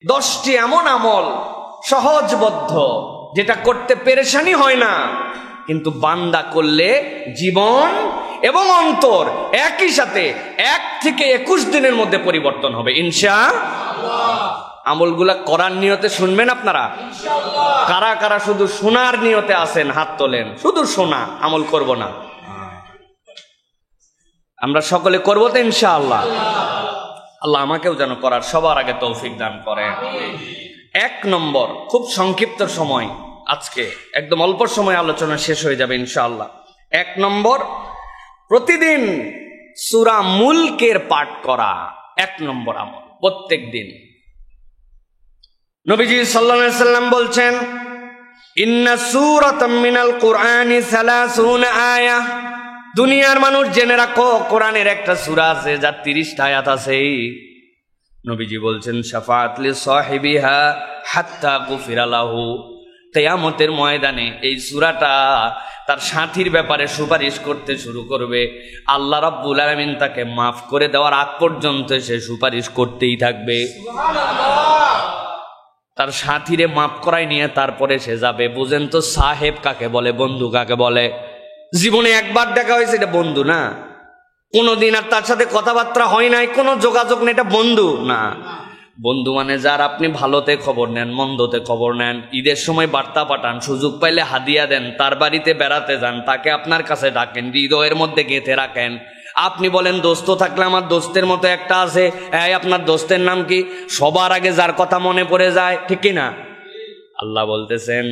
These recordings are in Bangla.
10টি এমন আমল সহজবদ্ধ, যেটা করতে পেরেশানি হয় না, কিন্তু বান্দা করলে জীবন এবং অন্তর একই সাথে 1 থেকে 21 দিনের মধ্যে পরিবর্তন হবে ইনশাআল্লাহ। আমলগুলা করার নিয়তে শুনবেন আপনারা? কারা কারা শুধু শোনার নিয়তে আছেন হাত তোলেন। শুধু শোনা, আমল করব না। আমরা সকলে করবো তো ইনশাআল্লাহ। আল্লাহ আমাকেও যেন করার সবার আগে তৌফিক দান করেন। 1 নম্বর, খুব সংক্ষিপ্ত সময়, আজকে একদম অল্প সময় আলোচনা শেষ হয়ে যাবে ইনশাআল্লাহ। 1 নম্বর, প্রতিদিন সূরা মুলকের পাঠ করা 1 নম্বর আমল, প্রত্যেক দিন। নবীজি সাল্লাল্লাহু আলাইহি সাল্লাম বলছেন, ইন্না সূরাতাম মিনাল কুরআনি 30 আয়াহ। দুনিয়ার মানুষ জেনে রাখো, কোরআনের একটা সূরা আছে যার 30টা আয়াত আছে। নবীজি বলছেন, শাফাআত লি সাহিবিহা হাত্তা গুফিরা লাহু। কিয়ামতের ময়দানে এই সূরাটা তার সাথীর ব্যাপারে সুপারিশ করতে শুরু করবে। আল্লাহ রাব্বুল আলামিন তাকে মাফ করে দেওয়ার আগ পর্যন্ত সে সুপারিশ করতেই থাকবে। সুবহানাল্লাহ। তার সাথীরে মাফ করাই নিয়ে তারপরে সে যাবে। বুঝেন তো সাহেব কাকে বলে, বন্ধু কাকে বলে? জীবনে একবার দেখা হয়েছে, এটা বন্ধু না। কোনোদিন আর তার সাথে কথাবার্তা হয় নাই, কোনো যোগাযোগ নেই, এটা বন্ধু না। বন্ধু মানে যার আপনি ভালোতে খবর নেন, মন্দতে খবর নেন, ঈদের সময় বার্তা পাঠান, সুযোগ পাইলে হাদিয়া দেন, তার বাড়িতে বেড়াতে যান, তাকে আপনার কাছে ডাকেন, হৃদয়ের মধ্যে গেঁথে রাখেন। আপনি বলেন দোস্ত থাকলে আমার দোস্তের মতো একটা আছে, আপনার দোস্তের নাম কি? সবার আগে যার কথা মনে পড়ে যায়, ঠিক কি না? আল্লাহ বলতেছেন,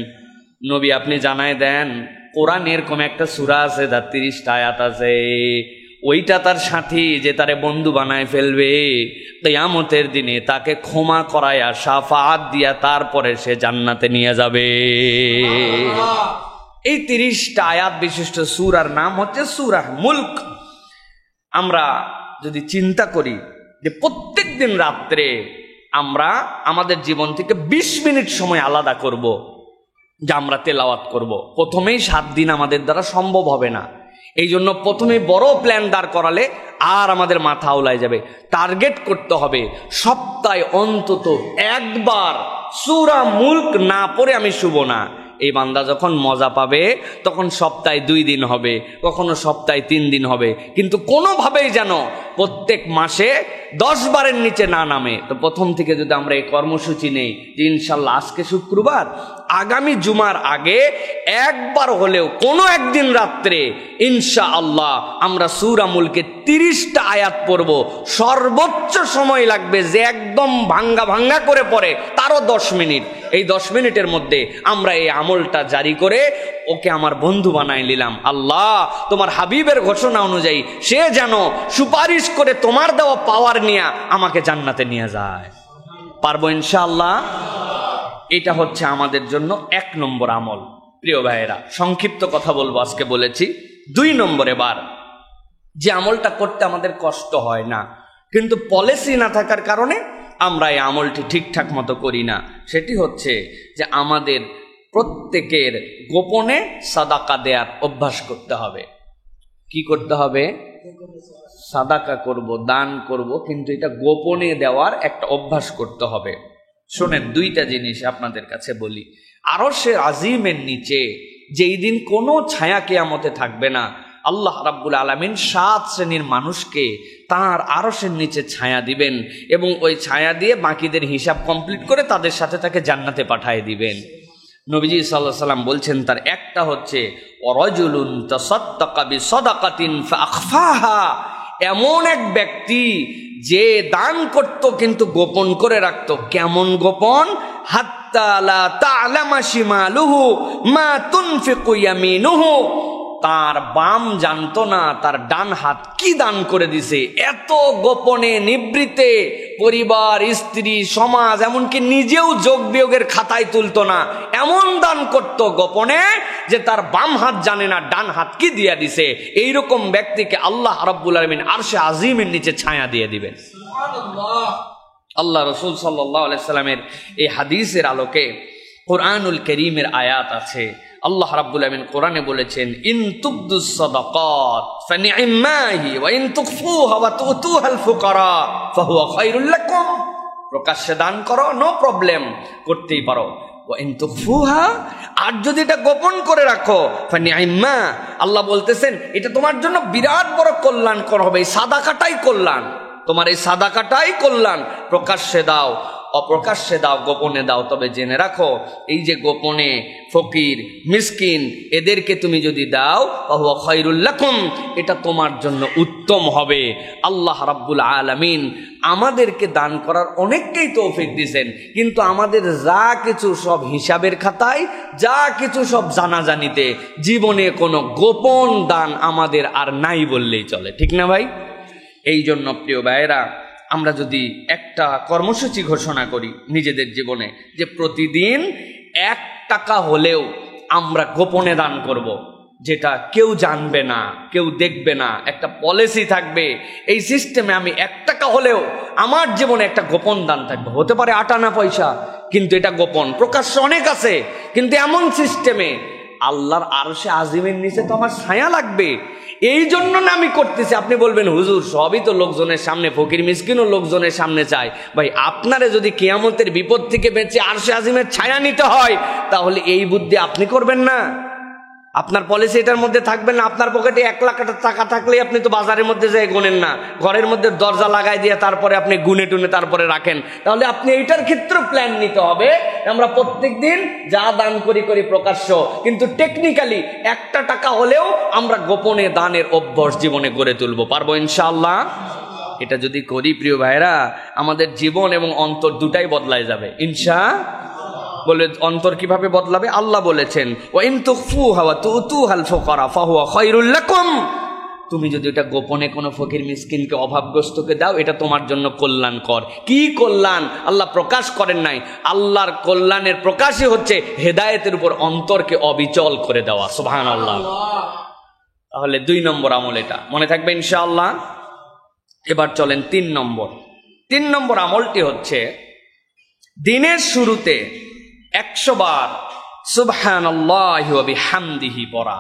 নবী আপনি জানাই দেন, কোরআন এরকম একটা সূরা আছে যার 30টা আয়াত আছে। ওইটা তার সাথী যে তারে বন্ধু বানায় ফেলবে, কিয়ামতের দিনে তাকে ক্ষমা করায়া শাফাআত দিয়া তারপরে সে জান্নাতে নিয়ে যাবে। এই 30টা আয়াত বিশিষ্ট সূরার নাম হচ্ছে সূরা মুলক। আমরা যদি চিন্তা করি যে প্রত্যেক দিন রাত্রে আমরা আমাদের জীবন থেকে 20 মিনিট সময় আলাদা করব, যা আমরা তেলাওয়াত করব, প্রথমেই 7 দিন আমাদের দ্বারা সম্ভব হবে না। এই জন্য প্রথমে বড় প্ল্যান দাঁড় করালে আর আমাদের মাথা আউলায় যাবে। টার্গেট করতে হবে সপ্তাহে অন্তত একবার সূরা মুলক না পড়ে আমি শুব না। এই বান্দা যখন মজা পাবে তখন সপ্তাহে 2 দিন হবে, কখনো সপ্তাহে 3 দিন হবে, কিন্তু কোনোভাবেই যেন প্রত্যেক মাসে 10 বারের নিচে না নামে। তো প্রথম থেকে যদি আমরা এই কর্মসূচি নেই যে ইনশাল্লাহ আজকে শুক্রবার, আগামী জুমার আগে একবার হলেও কোনো একদিন রাত্রে ইনশাআল্লাহ আমরা সূরা মুলকে 30টা আয়াত পড়ব। সর্বোচ্চ সময় লাগবে যে একদম ভাঙ্গা ভাঙ্গা করে পড়ে তারও 10 মিনিট। এই 10 মিনিটের মধ্যে আমরা এই আমলটা জারি করে ওকে আমার বন্ধু বানাই নিলাম। আল্লাহ তোমার হাবিবের ঘোষণা অনুযায়ী সে যেন সুপারিশ করে তোমার দেওয়া পাওয়ার নিয়ে আমাকে জান্নাতে নিয়ে যায়। পারবো ইনশাআল্লাহ? এটা হচ্ছে আমাদের জন্য 1 নম্বর আমল। প্রিয় ভাইয়েরা, সংক্ষিপ্ত কথা বলবো, আজকে বলেছি 2 নম্বরে বার যে আমলটা করতে আমাদের কষ্ট হয় না, কিন্তু পলিসি না থাকার কারণে আমরা এই আমলটি ঠিকঠাক মতো করি না। সেটি হচ্ছে যে আমাদের প্রত্যেকের গোপনে সাদাকা দেওয়ার অভ্যাস করতে হবে। কি করতে হবে? সাদাকা করব, দান করব, কিন্তু এটা গোপনে দেওয়ার একটা অভ্যাস করতে হবে। শোনেন, 2টা জিনিস আপনাদের কাছে বলি। আরশের আজিমের নিচে যেই দিন কোনো ছায়া কিয়ামতে থাকবে না, আল্লাহ রাব্বুল আলামিন 7 শ্রেণীর মানুষকে তার আরশের নিচে ছায়া দিবেন এবং ওই ছায়া দিয়ে বাকিদের হিসাব কমপ্লিট করে তাদের সাথে তাকে জান্নাতে পাঠিয়ে দিবেন। নবীজি সাল্লাল্লাহু আলাইহি সাল্লাম বলছেন তার একটা হচ্ছে ওয়ারাজুলুন তাসাদ্দাকা বিসাদাকাতিন ফাআখফাহা, এমন এক ব্যক্তি যে দান করত কিন্তু গোপন করে রাখত। কেমন গোপন? হাত্তা লা তা'লামা শিমালুহু মা তুনফিকু ইয়ামিনুহু, তার বাম জানতো না তার ডান হাত কি দান করে দিছে। এত গোপনে নিবৃতে পরিবার, স্ত্রী, সমাজ, এমনকি নিজেও যোগ বিয়োগের খাতায় তুলতো না, এমন দান করত গোপনে যে তার বাম হাত জানে না ডান হাত কি দিয়া দিছে। এইরকম ব্যক্তিকে আল্লাহ রাব্বুল আলামিন আরশে আজিমের নিচে ছায়া দিয়ে দিবেন। সুবহানাল্লাহ। আল্লাহ রাসূল সাল্লাল্লাহু আলাইহি সাল্লামের এই হাদিসের আলোকে কোরআনুল কারীমের আয়াত আছে। আল্লাহ রাব্বুল আলামিন কোরআনে বলেছেন, ইন তুবদুস সাদাকাত ফানি'মাহি ওয়া ইন তুখফুহা ওয়া তুতুহাল ফুকারা ফাহুয়া খায়রুল লাকুম। প্রকাশ্যে দান করো, নো প্রবলেম, করতেই পারো। আর যদি এটা গোপন করে রাখো ফানিআম্মা, আল্লাহ বলতেছেন এটা তোমার জন্য বিরাট বড় কল্যাণকর হবে। এই সাদাকাটাই কল্যাণ, তোমার এই সাদাকাটাই কল্যাণ। প্রকাশ্যে দাও, অপ্রকাশ্যে দাও, গোপনে দাও, তবে জেনে রাখো এই যে গোপনে ফকির মিসকিন এদেরকে তুমি যদি দাও ফাহুয়া খায়রুল লাকুম, এটা তোমার জন্য উত্তম হবে। আল্লাহ রাব্বুল আলামিন আমাদেরকে দান করার অনেককেই তৌফিক দিয়েছেন, কিন্তু আমাদের যা কিছু সব হিসাবের খাতায়, যা কিছু সব জানাজানিতে, জীবনে কোনো গোপন দান আমাদের আর নাই বললেই চলে, ঠিক না ভাই? এই জন্য প্রিয় ভাইয়েরা, আমরা যদি একটা কর্মসূচি ঘোষণা করি নিজেদের জীবনে যে প্রতিদিন 1 টাকা হলেও আমরা গোপনে দান করব, যেটা কেউ জানবে না, কেউ দেখবে না, একটা পলিসি থাকবে এই সিস্টেমে, আমি 1 টাকা হলেও আমার জীবনে একটা গোপন দান থাকবে। হতে পারে 8 আনা পয়সা, কিন্তু এটা গোপন, প্রকাশ্য অনেক আছে, কিন্তু এমন সিস্টেমে আল্লাহর আরশে আজিমের নিচে তো আমার ছায়া লাগবে, এই জন্য না আমি করতেছি। আপনি বলবেন হুজুর সবই তো লোকজনের সামনে, ফকির মিসকিনও লোকজনের সামনে চায়। ভাই আপনারে যদি কিয়ামতের বিপদ থেকে বেঁচে আরশে আজিমের ছায়া নিতে হয়, তাহলে এই বুদ্ধি আপনি করবেন না? আপনার পলিসি এটার মধ্যে থাকবে না? আপনার পকেটে 1 লাখ টাকা থাকলেই আপনি তো বাজারের মধ্যে যাই গোনেন না, ঘরের মধ্যে দরজা লাগাই দিয়ে তারপরে আপনি গুনে টুনে তারপরে রাখেন। তাহলে আপনি এইটার ক্ষেত্রে প্ল্যান নিতে হবে, আমরা প্রত্যেক দিন যা দান করি প্রকাশ্য, কিন্তু টেকনিক্যালি 1 টাকা হলেও আমরা গোপনে দানের অভ্যাস জীবনে গড়ে তুলবো, পারবো ইনশাআল্লাহ? এটা যদি করি প্রিয় ভাইরা, আমাদের জীবন এবং অন্তর দুটাই বদলায় যাবে ইনশাআল্লাহ। বলে অন্তর কিভাবে বদলাবে? আল্লাহ বলেছেন ওয়াইন তুখফুহা ওয়া তুতুহাল ফুকারা ফাহুয়া খায়রুল লাকুম, তুমি যদি এটা গোপনে কোনো ফকির মিসকিনকে অভাবগ্রস্তকে দাও, এটা তোমার জন্য কল্যাণকর। কি কল্যাণ আল্লাহ প্রকাশ করেন নাই? আল্লাহর কল্যাণের প্রকাশই হচ্ছে হেদায়েতের উপর অন্তরকে অবিচল করে দেওয়া, সুবহানাল্লাহ। তাহলে 2 নম্বর আমল, এটা মনে থাকবে ইনশাআল্লাহ। এবার চলেন 3 নম্বর আমলটি হচ্ছে দিনের শুরুতে 100 বার সুবহানাল্লাহি ওয়া বিহামদিহি পড়া।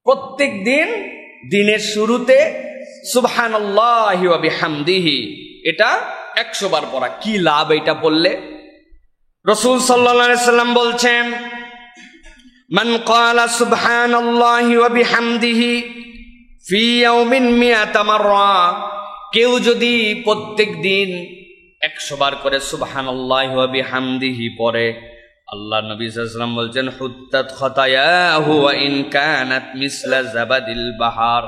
প্রত্যেক দিন দিনের শুরুতে সুবহানাল্লাহি ওয়া বিহামদিহি এটা 100 বার পড়া। কি লাভ এটা পড়লে? রাসূল সাল্লাল্লাহু আলাইহি সাল্লাম বলছেন মান ক্বালা সুবহানাল্লাহি ওয়া বিহামদিহি ফি ইয়াউমিন মিআতা মাররা, কেউ যদি প্রত্যেক দিন 100 বার করে সুবহানাল্লাহি ওয়া বিহামদিহি পড়ে, আল্লাহ নবী সাল্লাল্লাহু আলাইহি ওয়াসাল্লাম বলছেন হুত্তাত খাতায়াহু ওয়া ইন কানাত মিসলা জাবাদিল বাহার।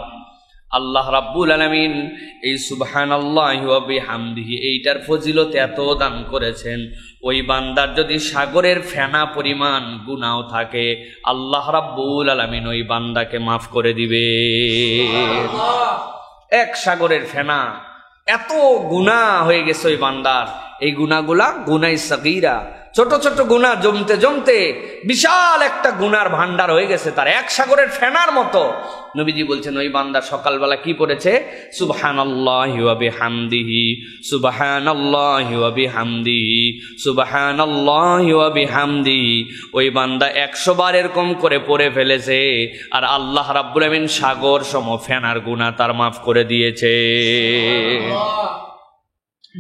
আল্লাহ রাব্বুল আলামিন এই সুবহানাল্লাহি ওয়া বিহামদিহি এইটার ফজিলত এত দান করেছেন, ওই বান্দার যদি সাগরের ফেনা পরিমাণ গুনাহ থাকে, আল্লাহ রাব্বুল আলামিন ওই বান্দাকে মাফ করে দিবে। এক সাগরের ফেনা, এত গুনাহ হয়ে গেছে ওই বান্দার। এই গুনাহগুলা গুনাই সাগীরা, ছোট ছোট গুনাহ জমতে জমতে বিশাল একটা গুনার ভান্ডার হয়ে গেছে তার, এক সাগরের ফেনার মতো। নবীজি বলছেন ওই বান্দা সকালবেলা কি পড়েছে? সুবহানাল্লাহি ওয়া বিহামদিহি, সুবহানাল্লাহি ওয়া বিহামদিহি, সুবহানাল্লাহি ওয়া বিহামদিহি। ওই বান্দা 100 বার এরকম করে পড়ে ফেলেছে, আর আল্লাহ রাব্বুল আমিন সাগর সম ফেনার গুনাহ তার মাফ করে দিয়েছে।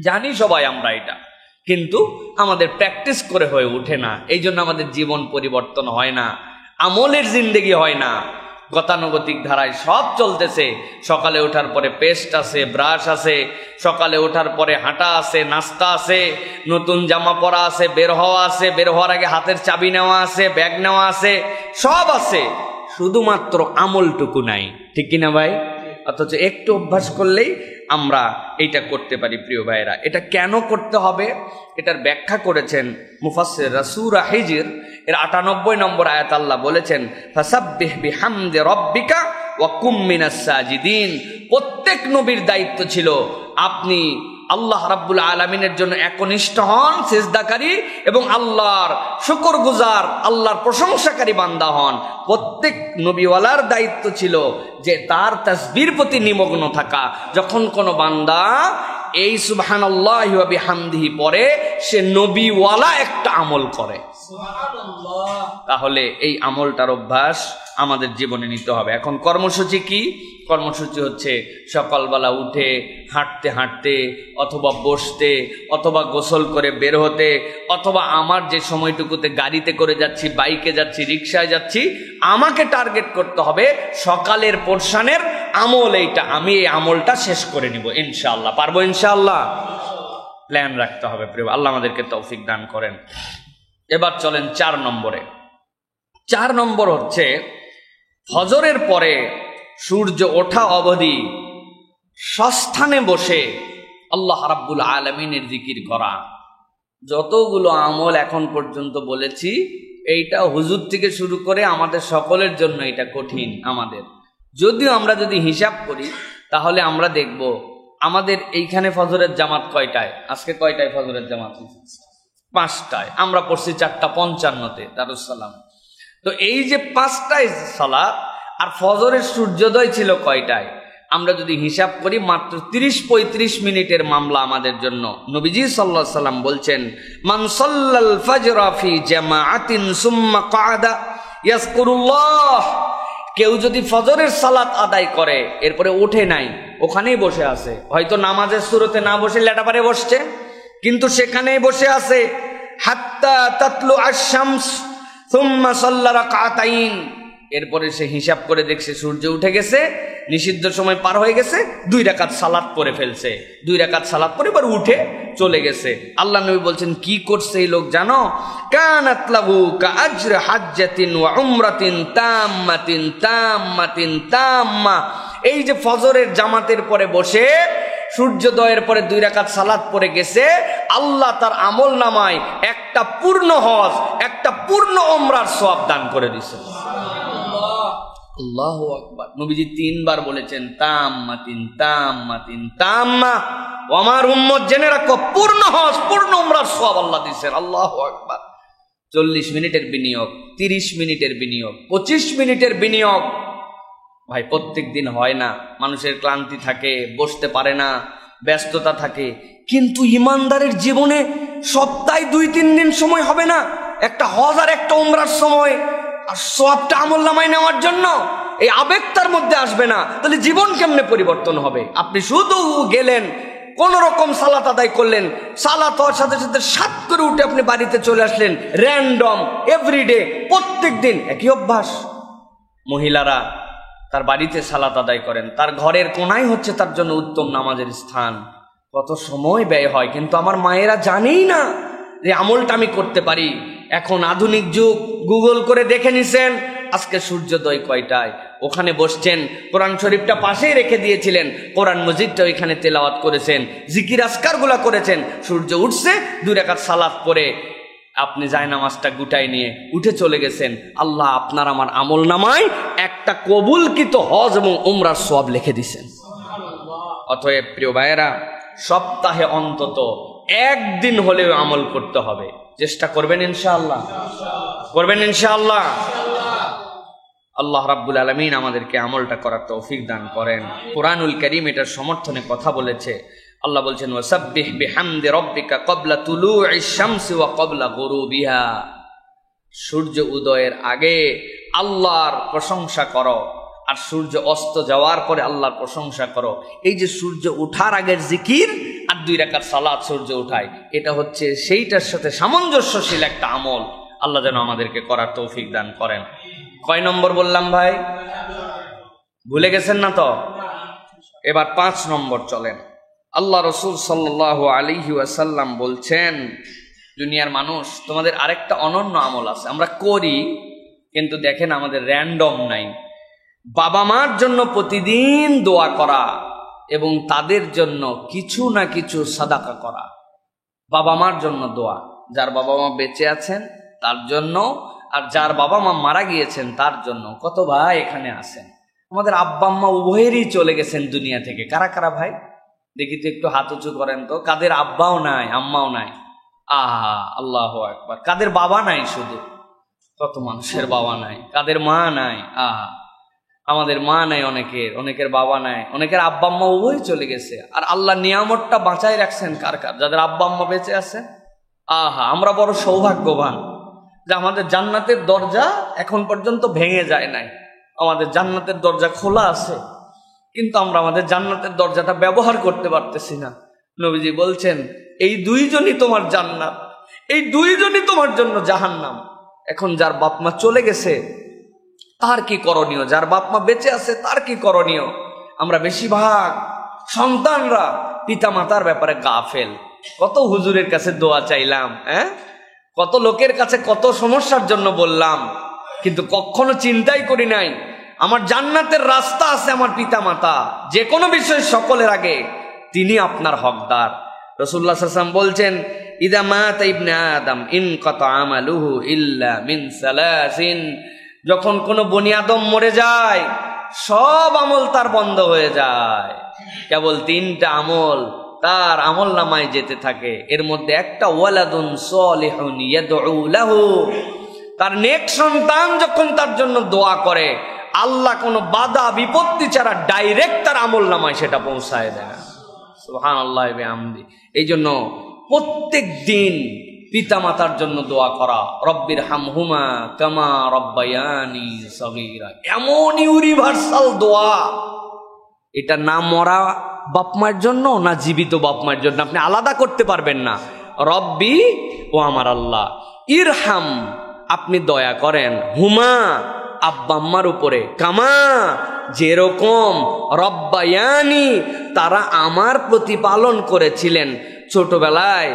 জানি সবাই আমরা এটা, কিন্তু আমাদের প্র্যাকটিস করে হয়ে ওঠে না। এই জন্য আমাদের জীবন পরিবর্তন হয় না, আমলের জিন্দেগি হয় না। গতানুগতিক ধারায় সব চলতেছে। সকালে ওঠার পরে পেস্ট আছে, ব্রাশ আছে, সকালে ওঠার পরে হাঁটা আছে, নাস্তা আছে, নতুন জামা পরা আছে, বের হওয়া আছে, বের হওয়ার আগে হাতের চাবি নেওয়া আছে, ব্যাগ নেওয়া আছে, সব আছে, শুধুমাত্র আমলটুকু নাই, ঠিক কিনা ভাই? অথচ একটু অভ্যাস করলেই আমরা এইটা করতে পারি। প্রিয় ভাইরা, এটা কেন করতে হবে এটার ব্যাখ্যা করেছেন মুফাসসিররা। সূরা হিজর এর ৯৮ নম্বর আয়াত আল্লাহ বলেছেন ফাসাব্বিহ বিহামদি রাব্বিকা ওয়া কুম মিনাস সাজিদিন। প্রত্যেক নবীর দায়িত্ব ছিল আপনি আল্লাহ রাব্বুল আলামিনের জন্য একনিষ্ঠ হন, সিজদাকারী, এবং আল্লাহর শুকরগুজার, আল্লাহর প্রশংসাকারী বান্দা হন। প্রত্যেক নবীওয়ালার দায়িত্ব ছিল যে তার তাসবির প্রতি নিমগ্ন থাকা। যখন কোনো বান্দা এই সুবহানাল্লাহি ওয়া বিহামদিহি পরে সে নবীওয়ালা একটা আমল করে। তাহলে এই আমলটার অভ্যাস আমাদের জীবনে নিতে হবে। এখন কর্মসূচি কি? কর্মসূচি হচ্ছে সকালবেলা উঠে হাঁটতে হাঁটতে অথবা বসতে অথবা গোসল করে বের হতে, অথবা আমার যে সময়টুকুতে গাড়িতে করে যাচ্ছি, বাইকে যাচ্ছি, রিক্সায় যাচ্ছি, আমাকে টার্গেট করতে হবে সকালের পোরশনের আমল এইটা, আমি এই আমলটা শেষ করে নিব ইনশাআল্লাহ। পারবো ইনশাআল্লাহ? প্ল্যান রাখতে হবে প্রিয়। আল্লাহ আমাদেরকে তৌফিক দান করেন। এবার চলেন 4 নম্বরে। 4 নম্বর হচ্ছে ফজরের পরে সূর্য ওঠা অবধি সস্থানে বসে আল্লাহ রাব্বুল আলামিনের জিকির করা। যতগুলো আমল এখন পর্যন্ত বলেছি, এইটা হুজুর থেকে শুরু করে আমাদের সকলের জন্য এটা কঠিন। আমাদের যদিও আমরা যদি হিসাব করি তাহলে আমরা দেখব আমাদের এইখানে ফজরের জামাত কয়টায়? আজকে কয়টায় ফজরের জামাত? 5টায়। আমরা পড়ছি 4:55 দারুসালাম। তো এই যে 5টায় সালাত আর ফজরের সূর্যোদয় ছিল কয়টায়? আমরা যদি হিসাব করি মাত্র 30-35 মিনিটের মামলা আমাদের জন্য। নবীজি সাল্লাল্লাহু আলাইহি সাল্লাম বলছেন, মান সাল্লাল ফাজরা ফি জামাআতিন সুম্মা ক্বাদা ইয়াজকুরুল্লাহ, কেউ যদি ফজরের সালাত আদায় করে এরপরে ওঠে নাই, ওখানেই বসে আছে, হয়তো নামাজের শুরুতে না বসে লেটাপারে বসছে, কিন্তু সেখানেই বসে আছে, হাত্তা তাতলু আশ-শামস সুম্মা সাল্লা রাকাতাইন, এরপরে সে হিসাব করে দেখছে সূর্য উঠে গেছে, নিষিদ্ধ সময় পার হয়ে গেছে, 2 রাকাত সালাত পড়ে ফেলছে, 2 রাকাত সালাত পড়ে এবার উঠে চলে গেছে। আল্লাহ নবী বলছেন কি করছে এই লোক জানো? কানাত লাহু কাআজর হাজ্জাতিন ওয়া উমরাতিন তাম্মাতিন তাম্মাতিন তাম্মা। এই যে ফজরের জামাতের পরে বসে সূর্যোদয়ের পরে 2 রাকাত সালাত পড়ে গেছে, আল্লাহ তার আমল নামায় একটা পূর্ণ হজ, একটা পূর্ণ উমরার সওয়াব দান করে দিয়েছে। আল্লাহু আকবার। নবীজি 3 বার বলেছেন তাম্মাতিন তাম্মাতিন তাম্মা। আমার উম্মত জেনে রাখো, পূর্ণ হজ পূর্ণ উমরার সওয়াব আল্লাহ দিয়েছেন। আল্লাহু আকবার। 40 মিনিটের বিনিয়োগ, 30 মিনিটের বিনিয়োগ, 25 মিনিটের বিনিয়োগ। ভাই প্রত্যেক দিন হয় না, মানুষের ক্লান্তি থাকে, বসতে পারে না, ব্যস্ততা থাকে, কিন্তু ইমানদারের জীবনে সপ্তাহে 2-3 দিন সময় হবে না একটা হজ আর একটা উমরার সময় আর সবটা আমল নামায় নেওয়ার জন্য? এই আবেগ তার মধ্যে আসবে না, তাহলে জীবন কেমনে পরিবর্তন হবে? আপনি শুধু গেলেন, কোন রকম সালাত আদায় করলেন, সালাত হওয়ার সাথে সাথে সাত করে উঠে আপনি বাড়িতে চলে আসলেন, র্যান্ডম এভরিডে প্রত্যেক দিন একই অভ্যাস। মহিলারা তার বাড়িতে সালাত আদায় করেন, তার ঘরের কোনায় হচ্ছে তার জন্য উত্তম নামাজের স্থান। কত সময় ব্যয় হয়, কিন্তু আমার মায়েরা জানেই না যে আমলটা আমি করতে পারি। এখন আধুনিক যুগ, গুগল করে দেখে নিছেন আজকে সূর্যোদয় কয়টায়, ওখানে বসছেন, কোরআন শরীফটা পাশেই রেখে দিয়েছিলেন, কোরআন মজিদটা ওইখানে তেলাওয়াত করেছেন, জিকির আজকার গুলা করেছেন, সূর্য উঠছে 2 রাকাত সালাত পড়ে আপনি জায়নামাজটা গুটাই নিয়ে উঠে চলে গেছেন। আল্লাহ আপনার আমার আমল নামায় একটা কবুলকৃত হজ এবং উমরার সওয়াব লিখে দিয়েছেন। অতএব প্রিয় ভাইয়েরা, সপ্তাহে অন্তত 1 দিন হলেও আমল করতে হবে। চেষ্টা করবেন ইনশাআল্লাহ? করবেন ইনশাআল্লাহ? আল্লাহ রাব্বুল আলামিন আমাদেরকে আমলটা করার তৌফিক দান করেন। কুরআনুল কারীম এটার সমর্থনে কথা বলেছে। আল্লাহ বলছেন, ওয়াসাব্বিহ বিহামদি রাব্বিকা ক্বাবলা তুলুইশ শামসি ওয়া ক্বাবলা গুরুবিহা। সূর্য উদয়ের আগে আল্লাহর প্রশংসা করো, আর সূর্য অস্ত যাওয়ার পরে আল্লাহর প্রশংসা করো। এই যে সূর্য ওঠার আগের জিকির আর 2 রাকাত সালাত সূর্য উঠায়, এটা হচ্ছে সেইটার সাথে সামঞ্জস্যশীল একটা আমল। আল্লাহ যেন আমাদেরকে করার তৌফিক দান করেন। কয় নম্বর বললাম ভাই? ভুলে গেছেন না তো? এবার 5 নম্বর চলেন। আল্লাহ রাসূল সাল্লাল্লাহু আলাইহি ওয়াসাল্লাম বলছেন, দুনিয়ার মানুষ, তোমাদের আরেকটা অনন্য আমল আছে, আমরা করি কিন্তু দেখেন আমাদের র্যান্ডম নাই। বাবা মার জন্য প্রতিদিন দোয়া করা এবং তাদের জন্য কিছু না কিছু সাদাকা করা। বাবা মার জন্য দোয়া, যার বাবা মা বেঁচে আছেন তার জন্য, আর যার বাবা মা মারা গিয়েছেন তার জন্য। কত ভাই এখানে আছেন, আমাদের আব্বা আম্মা উভয়েরই চলে গেছেন দুনিয়া থেকে। কারা কারা ভাই দেখি তো, একটু হাত উঁচু করেন তো। কাদের আব্বাও নাই, আম্মাও নাই? আহা, আল্লাহু আকবার। কাদের বাবা নাই? শুধু কত মানুষের বাবা নাই, কাদের মা নাই? আহা, আমাদের মা নাই, অনেকের বাবা নাই, অনেকের আব্বা আম্মা উভয় চলে গেছে। আর আল্লাহ নিয়ামতটা বাঁচাই রাখছেন কার কার, যাদের আব্বা আম্মা বেঁচে আছে। আহা, আমরা বড় সৌভাগ্যবান যে আমাদের জান্নাতের দরজা এখন পর্যন্ত ভেঙে যায় নাই। আমাদের জান্নাতের দরজা খোলা আছে, কিন্তু আমরা আমাদের জান্নাতের দরজাটা ব্যবহার করতে পারতেছি না। নবীজি বলছেন, এই দুইজনই তোমার জান্নাত, এই দুইজনই তোমার জন্য জাহান্নাম। এখন যার বাপ মা চলে গেছে তার কি করণীয়, যার বাপ মা বেঁচে আছে তার কি করণীয়? আমরা বেশিরভাগ সন্তানরা পিতা মাতার ব্যাপারে গাফেল। কত হুজুরের কাছে দোয়া চাইলাম, কত লোকের কাছে কত সমস্যার জন্য বললাম, কিন্তু কখনো চিন্তাই করি নাই আমার জান্নাতের রাস্তা আছে আমার পিতা মাতা। যে কোনো বিষয় সকলের আগে তিনি আপনার হকদার। রাসূলুল্লাহ সাল্লাল্লাহু আলাইহি ওয়াসাল্লাম বলছেন, ইদা মাতা ইবনে আদম ইনকাতা আমালুহু ইল্লা মিন সালাসিন, যখন কোনো বনি আদম মরে যায় সব আমল তার বন্ধ হয়ে যায়, কেবল 3টা আমল তার আমল নামায় যেতে থাকে। এর মধ্যে একটা ওয়ালাদুন সলিহুন ইয়াদউ লাহু, তার নেক সন্তান যখন তার জন্য দোয়া করে আল্লাহ কোনো বাধা বিপত্তি ছাড়া ডাইরেক্ট তার আমল নামায় সেটা পৌঁছায় দেয়। সুবহানাল্লাহি ওয়া বিহামদি। এই জন্য প্রত্যেক দিন পিতা মাতার জন্য দোয়া করা, রব্বির হামহুমা কামা রব্বায়ানি সগীরা, এমন ইউনিভার্সাল দোয়া। এটা না মরা বাপ মায়ের জন্য না জীবিত বাপ মায়ের জন্য, আপনি আলাদা করতে পারবেন না। রব্বি, ও আমার আল্লাহ, ইরহাম, আপনি দয়া করেন, হুমা, আব্বা আম্মার উপরে, কামা, যেরকম রব্বায়ানি, তারা আমার প্রতিপালন করেছিলেন। ছোটবেলায়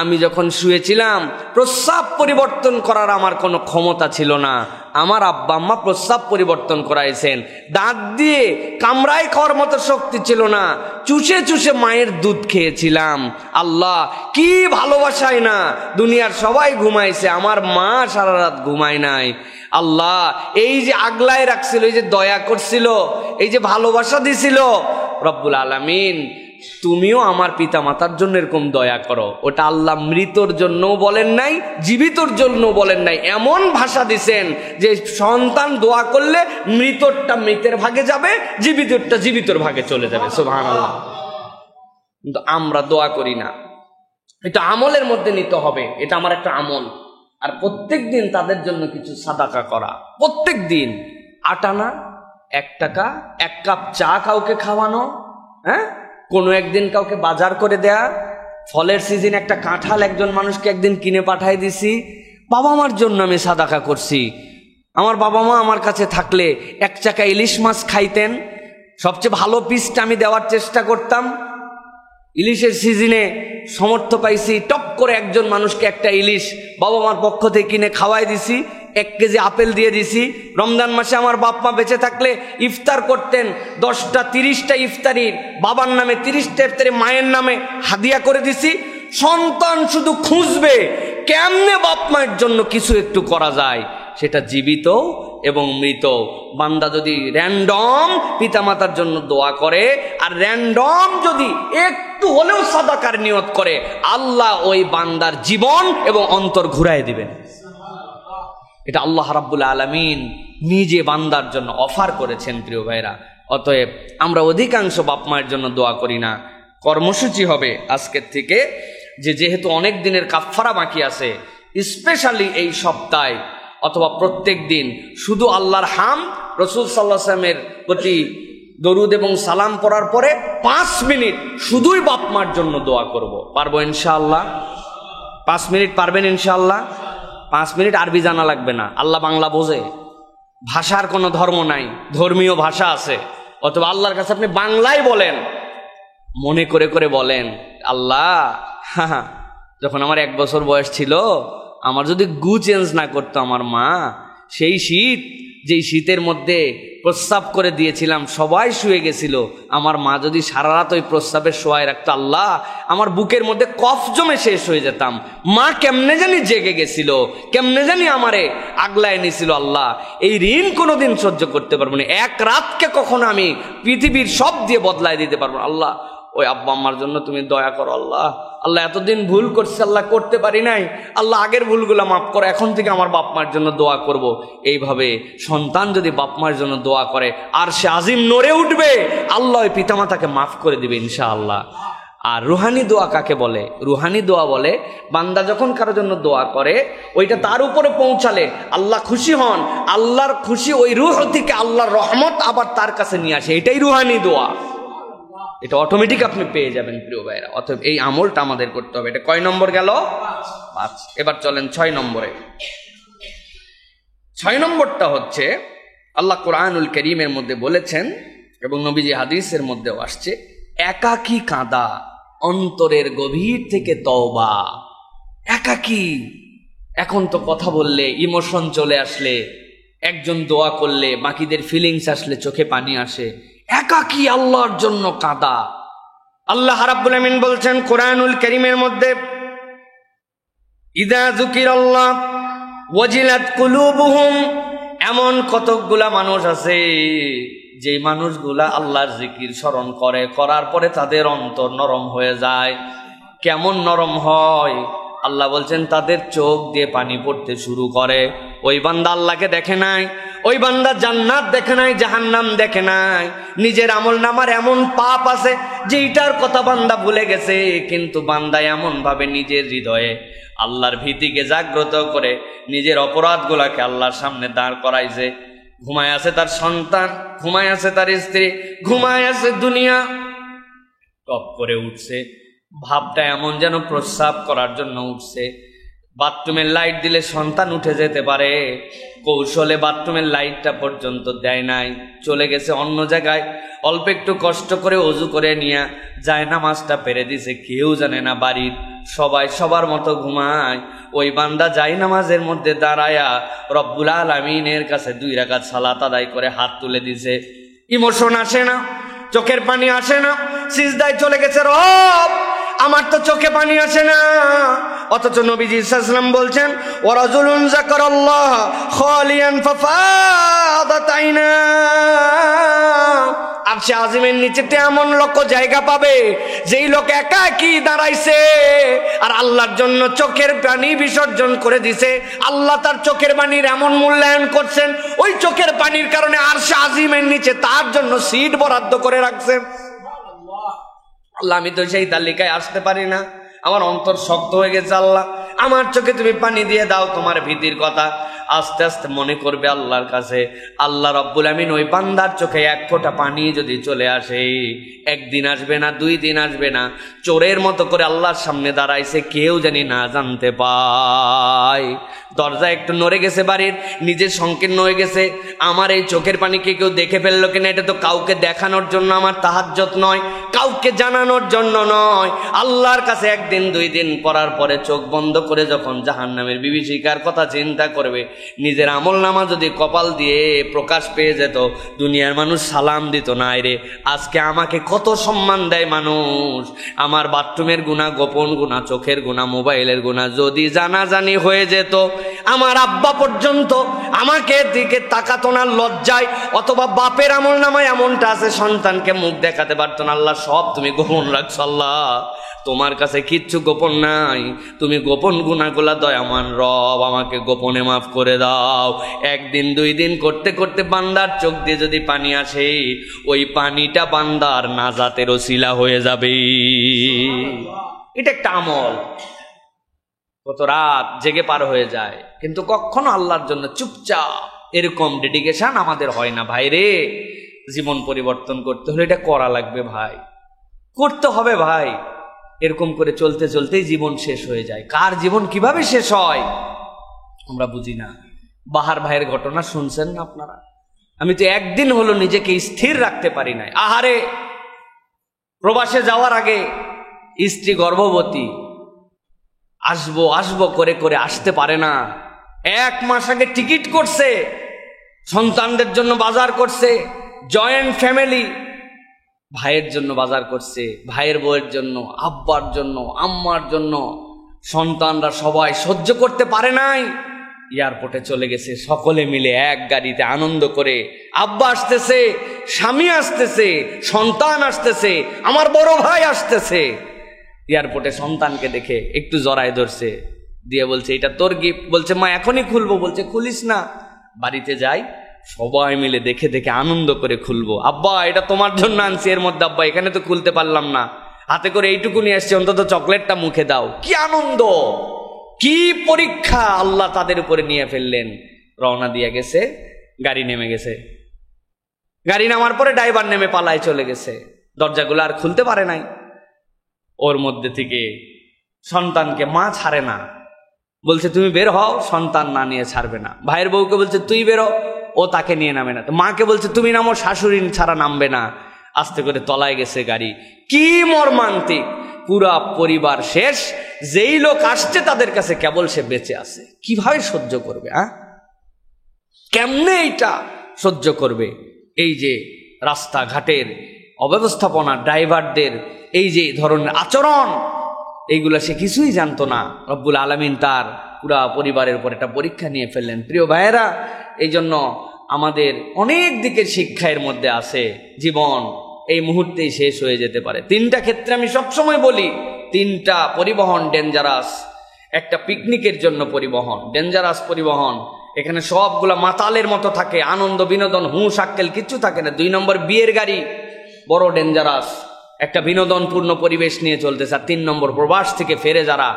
আমি যখন শুয়েছিলাম প্রস্রাব পরিবর্তন করার আমার কোনো ক্ষমতা ছিল না, আমার আব্বা আম্মা প্রস্রাব পরিবর্তন করাইছেন। দাঁত দিয়ে কামড়াই খাওয়ার মতো শক্তি ছিল না, চুষে চুষে মায়ের দুধ খেয়েছিলাম। আল্লাহ, কি ভালোবাসায় না, দুনিয়ার সবাই ঘুমাইছে, আমার মা সারা রাত ঘুমায় নাই। আল্লাহ, এই যে আগলায় রাখছিল, এই যে দয়া করছিল, এই যে ভালোবাসা দিছিল, রব্বুল আলামিন তুমিও আমার পিতা মাতার জন্য এরকম দয়া করো। ওটা আল্লাহ মৃতর জন্যও বলেন নাই, জীবিতর জন্যও বলেন নাই, এমন ভাষা দিছেন যে সন্তান দোয়া করলে মৃতরটা মৃতের ভাগে যাবে, জীবিতরটা জীবিতর ভাগে চলে যাবে। সুবহানাল্লাহ। কিন্তু আমরা দোয়া করি না, এটা আমলের মধ্যে নিতে হবে, এটা আমার একটা আমল। আর প্রত্যেক দিন তাদের জন্য কিছু সাদাকা করা, প্রত্যেক দিন 8 আনা, 1 টাকা, 1 কাপ চা কাউকে খাওয়ানো, কোনো একদিন কাউকে বাজার করে দেয়া, ফলের সিজন একটা কাঁঠাল একজন মানুষকে একদিন কিনে পাঠাই দিছি, বাবা মার জন্য আমি সাদাকা করছি। আমার বাবা মা আমার কাছে থাকলে 1 চাকা ইলিশ মাছ খাইতেন, সবচেয়ে ভালো পিসটা আমি দেওয়ার চেষ্টা করতাম। ইলিশের সিজনে সমর্থ পাইছি, টপ করে একজন মানুষকে একটা ইলিশ বাবা মার পক্ষ থেকে কিনে খাওয়াই দিছি, 1 কেজি আপেল দিয়ে দিছি। রমজান মাসে আমার বাপ মা বেঁচে থাকলে ইফতার করতেন, 10টা 30টা ইফতারির বাবার নামে, 30টা ইফতারি মায়ের নামে হাদিয়া করে দিছি। সন্তান শুধু খুঁজবে কেমনে বাপ মায়ের জন্য কিছু একটু করা যায়, সেটা জীবিত এবং মৃত। বান্দা যদি র্যান্ডম পিতামাতার জন্য দোয়া করে আর র্যান্ডম যদি একটু হলেও সাদাকার নিয়ত করে, আল্লাহ ওই বান্দার জীবন এবং অন্তর ঘুরায় দিবেন। এটা আল্লাহ রাব্বুল আলামিন নিজে বান্দার জন্য অফার করেছেন। প্রিয় ভাইরা, অতএব আমরা অধিকাংশ বাপ মায়ের জন্য দোয়া করি না। কর্মসূচি হবে আজকের থেকে যে যেহেতু অনেক দিনের কাফফারা বাকি আছে, স্পেশালি এই সপ্তাহে অথবা প্রত্যেক দিন শুধু আল্লাহর হাম, রাসূল সাল্লাল্লাহু আলাইহি ওয়াসাল্লামের প্রতি দরুদ এবং সালাম পড়ার পরে 5 মিনিট শুধুই বাপ মার জন্য দোয়া করব। পারবো ইনশাআল্লাহ? 5 মিনিট পারবেন ইনশাআল্লাহ? 5 মিনিট আরবি জানা লাগবে না, আল্লাহ বাংলা বোঝে, ভাষার কোনো ধর্ম নাই, ধর্মীয় ভাষা আছে। অথবা আল্লাহর কাছে আপনি বাংলায় বলেন, মনে করে করে বলেন, আল্লাহ যখন আমার 1 বছর বয়স ছিল, আমার যদি গু চেঞ্জ না করতো আমার মা, সেই শীত যেই শীতের মধ্যে প্রস্রাব করে দিয়েছিলাম, সবাই শুয়ে গেছিল, আমার মা যদি সারা রাত ওই প্রস্রাবের শোয়ায় রাখতো, আল্লাহ আমার বুকের মধ্যে কফ জমে শেষ হয়ে যেতাম। মা কেমনে জানি জেগে গেছিল, কেমনে জানি আমারে আগলায় নিছিল। আল্লাহ এই ঋণ কোনোদিন সহ্য করতে পারবো না, 1 রাতকে কখনো আমি পৃথিবীর সব দিয়ে বদলায় দিতে পারবো না। আল্লাহ ওই আব্বা আম্মার জন্য তুমি দয়া করো আল্লাহ। আল্লাহ এতদিন ভুল করছে আল্লাহ, করতে পারি নাই, আল্লাহ আগের ভুলগুলো মাফ করো, এখন থেকে আমার বাপ মার জন্য দোয়া করব। এইভাবে সন্তান যদি বাপ মার জন্য দোয়া করে আর সে আজিম নড়ে উঠবে, আল্লাহ ওই পিতামাতাকে মাফ করে দিবে ইনশাআল্লাহ। আর রুহানি দোয়া কাকে বলে? রুহানি দোয়া বলে বান্দা যখন কারোর জন্য দোয়া করে ওইটা তার উপরে পৌঁছালে আল্লাহ খুশি হন, আল্লাহর খুশি ওই রুহ থেকে আল্লাহর রহমত আবার তার কাছে নিয়ে আসে, এটাই রুহানি দোয়া। এটা অটোমেটিক আপনি পেয়ে যাবেন প্রিয় ভাইরা। অতএব এই আমলটা আমাদের করতে হবে। এটা কয় নম্বর গেল? 5। এবার চলেন 6 নম্বরে। 6 নম্বরটা হচ্ছে আল্লাহ কোরআনুল কারীমের মধ্যে বলেছেন এবং নবীজি হাদিসের মধ্যেও আসছে, একাকী কাঁদা, অন্তরের গভীর থেকে তওবা। একাকী, এখন তো কথা বললে ইমোশন চলে আসলে, একজন দোয়া করলে বাকিদের ফিলিংস আসলে চোখে পানি আসে, একাকী আল্লাহর জন্য কাঁদা। আল্লাহ রাব্বুল আমিন বলছেন কোরআনুল কারীমের মধ্যে, ইযা যুকিরাল্লাহ ওয়াজিলাত কুলুবুহুম। এমন কতকগুলা মানুষ আছে যে মানুষগুলা আল্লাহর জিকির স্মরণ করে, করার পরে তাদের অন্তর নরম হয়ে যায়। কেমন নরম হয়? আল্লাহ বলছেন তাদের চোখ দিয়ে পানি পড়তে শুরু করে। ওই বান্দা আল্লাহকে দেখে নাই, ওই বান্দা জান্নাত দেখে নাই, জাহান্নাম দেখে নাই। নিজের আমল নামার এমন পাপ আছে যেটার কথা বান্দা ভুলে গেছে, কিন্তু বান্দা এমন ভাবে নিজের হৃদয়ে আল্লাহর ভীতিকে জাগ্রত করে নিজের অপরাধগুলাকে আল্লাহর সামনে দাঁড় করাইছে। ঘুমায় আছে তার সন্তান, ঘুমায় আছে তার স্ত্রী, ঘুমায় আছে দুনিয়া, টপ করে উঠছে, ভাবটা এমন যেন প্রস্রাব করার জন্য উঠছে। বাথরুমের লাইট দিলে সন্তান উঠে যেতে পারে, কৌশলে বাথরুমের লাইটটা পর্যন্ত দেয় নাই, চলে গেছে অন্য জায়গায়। অল্প একটু কষ্ট করে অজু করে নিয়ে যায় নামাজটা পেরে দিছে, কেউ জানে না বাড়ির সবাই সবার মতো ঘুমায়। ওই বান্দা যায় নামাজের মধ্যে দাঁড়ায়া রব্বুল আলামিনের কাছে 2 রাকাত সালাত আদায় করে হাত তুলে দিছে। ইমোশন আসে না, চোখের পানি আসে না, সিজদায় চলে গেছে, রব আমার তো চোখে পানি আসে না। অথচ নবীজি সাল্লাল্লাহু আলাইহি ওয়াসাল্লাম বলছেন, ওয়ারাজুলুন যাকারাল্লাহ খালিয়ান ফাফাদাত আইনা। আরশে আজিমের নিচেতে এমন লোক জায়গা পাবে যেই লোক একাকী দাঁড়াইছে আর আল্লাহর জন্য চোখের পানি বিসর্জন করে দিছে। আল্লাহ তার চোখের পানির এমন মূল্যায়ন করছেন, ওই চোখের পানির কারণে আরশে আজিমের নিচে তার জন্য সিট বরাদ্দ করে রাখছেন। আল্লাহ আমি তো সেই তালিকায় আসতে পারি না, আমার অন্তর শক্ত হয়ে গেছে, আল্লাহ আমার চোখে তুমি পানি দিয়ে দাও। তোমার ভীতির কথা আস্তে আস্তে মনে করবে আল্লাহর কাছে। আল্লাহ রব্বুল আমিন ওই বান্দার চোখে 1 ফোঁটা পানি যদি চলে আসে, 1 দিন আসবে না, 2 দিন আসবে না, চোরের মতো করে আল্লাহর সামনে দাঁড়াইছে, কেউ জানি না জানতে পায়। দরজা একটু নড়ে গেছে বাড়ির, নিজের সংকীর্ণ হয়ে গেছে, আমার এই চোখের পানিকে কেউ দেখে ফেললো কিনা, এটা তো কাউকে দেখানোর জন্য আমার তাহাজ্জুদ নয়, কাউকে জানানোর জন্য নয়। আল্লাহর কাছে 1 দিন 2 দিন পড়ার পরে চোখ বন্ধ করে যখন জাহান্নামের বিভীষিকার কথা চিন্তা করবে, নিজের আমল নামা যদি কপাল দিয়ে প্রকাশ পেয়ে যেত, দুনিয়ার মানুষ সালাম দিত না। রে আজকে আমাকে কত সম্মান দেয় মানুষ। আমার বাথরুমের গুনাহ, গোপন গুনাহ, চোখের গুনাহ, মোবাইলের গুনাহ যদি জানাজানি হয়ে যেত, আমার আব্বা পর্যন্ত আমাকে দিকে তাকাতো না লজ্জায়, অথবা বাপের আমল নামায় এমনটা আছে সন্তানকে মুখ দেখাতে পারতো না। আল্লাহ সব তুমি গোপন রাখছো, আল্লাহ তোমার কাছে কিচ্ছু গোপন নাই, তুমি গোপন গুনাহগুলা দয়ামান রব আমাকে গোপনে মাফ করে দাও। 1 দিন 2 দিন করতে করতে বান্দার চোখ দিয়ে যদি পানি আসে, ওই পানিটা বান্দার নাজাতের ওসিলা হয়ে যাবে। এটা একটা আমল। কত রাত জেগে পার হয়ে যায়, কিন্তু কখনো আল্লাহর জন্য চুপচাপ এরকম ডেডিকেশন আমাদের হয় না। ভাই রে, জীবন পরিবর্তন করতে হলে এটা করা লাগবে ভাই, করতে হবে ভাই। এরকম করে চলতে চলতেই জীবন শেষ হয়ে যায়। কার জীবন কিভাবে শেষ হয় আমরা বুঝি না। বাহার ভাইয়ের ঘটনা শুনছেন না আপনারা? আমি তো 1 দিন হলো নিজেকে স্থির রাখতে পারি নাই। আহারে, প্রবাসে যাওয়ার আগে স্ত্রী গর্ভবতী, আসবো আসবো করে করে আসতে পারে না। 1 মাস আগে টিকিট করছে, সন্তানদের জন্য বাজার করছে, জয়েন্ট ফ্যামিলি, ভাইয়ের জন্য বাজার করছে, ভাইয়ের বউয়ের জন্য, আব্বার জন্য, আম্মার জন্য। সন্তানরা সবাই সহ্য করতে পারে নাই, এয়ারপোর্টে চলে গেছে, সকলে মিলে এক গাড়িতে আনন্দ করে। আব্বা আসতেছে, স্বামী আসতেছে, সন্তান আসতেছে, আমার বড় ভাই আসতেছে। এয়ারপোর্টে সন্তানকে দেখে একটু জড়ায় ধরছে, দিয়ে বলছে এটা তোর গিফট। বলছে মা এখনই খুলবো। বলছে খুলিস না, বাড়িতে যাই সবাই মিলে দেখে দেখে আনন্দ করে খুলবো। আব্বা এটা তোমার জন্য আনছি, এর মধ্যে আব্বা এখানে তো খুলতে পারলাম না, হাতে করে এইটুকু নিয়ে আসছি, অন্তত চকলেটটা মুখে দাও। কি আনন্দ, কি পরীক্ষা আল্লাহ তাদের উপরে নিয়ে ফেললেন। রওনা দিয়ে গেছে, গাড়ি নেমে গেছে। গাড়ি নামার পরে ড্রাইভার নেমে পালায় চলে গেছে, দরজাগুলো আর খুলতে পারে নাই। ওর মধ্যে থেকে সন্তানকে মা ছাড়ে না, বলছে তুমি বের হও, সন্তান না নিয়ে ছাড়বে না। ভাইয়ের বউকে বলছে তুই বেরো, ও তাকে নিয়ে নামে না। মাকে বলছে তুমি নামো, শাশুড়ি ছাড়া নামবে না। আস্তে করে তলায় গেছে গাড়ি। কি মর্মান্তিক, পুরা পরিবার শেষ। যেই লোক আসছে তাদের কাছে কেবল সে বেঁচে আছে। কিভাবে সহ্য করবে? কেমনে এইটা সহ্য করবে? এই যে রাস্তাঘাটের অব্যবস্থাপনা, ড্রাইভারদের এই যে ধরনের আচরণ, এইগুলা সে কিছুই জানতো না। রব্বুল আলামিন তার পুরা পরিবারের উপর একটা পরীক্ষা নিয়ে ফেললেন। প্রিয় ভাইয়েরা, এই জন্য আমাদের অনেক দিকের শিক্ষা এর মধ্যে আছে। জীবন এই মুহূর্তেই শেষ হয়ে যেতে পারে। তিনটা ক্ষেত্রে আমি সবসময় বলি, তিনটা পরিবহন ডেঞ্জারাস। একটা পিকনিকের জন্য পরিবহন, ডেঞ্জারাস পরিবহন। এখানে সবগুলা মাতালের মতো থাকে, আনন্দ বিনোদন হুঁশ আক্কেল কিচ্ছু থাকে না। 2 নম্বর বিয়ের গাড়ি, বড় ডেঞ্জারাস, একটা বিনোদনপূর্ণ পরিবেশ নিয়ে চলতেছে। আর 3 নম্বর প্রবাস থেকে ফেরে যারা,